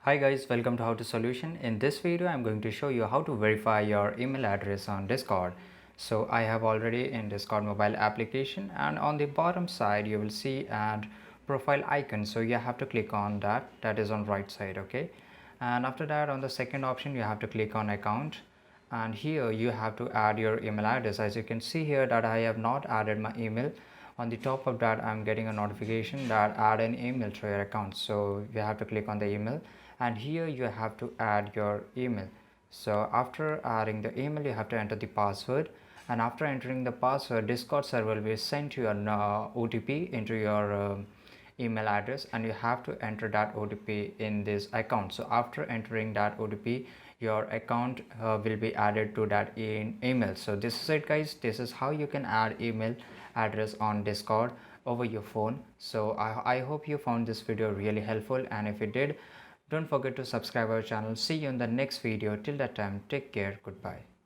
Hi guys, welcome to How to Solution. In this video, I'm going to show you how to verify your email address on Discord. So I have already in Discord mobile application, and on the bottom side you will see add profile icon. So you have to click on that. That is on right side, okay? And after that, on the second option, you have to click on account, and here you have to add your email address. As you can see here that I have not added my email. On the top of that, I'm getting a notification that add an email to your account. So you have to click on the email, and here you have to add your email. So after adding the email, you have to enter the password, and after entering the password, Discord server will send you an OTP into your email address, and you have to enter that OTP in this account. So after entering that OTP, your account will be added to that email. So this is it guys, this is how you can add email address on Discord over your phone. So I hope you found this video really helpful, and if you did, don't forget to subscribe our channel. See you in the next video. Till that time, take care. Goodbye.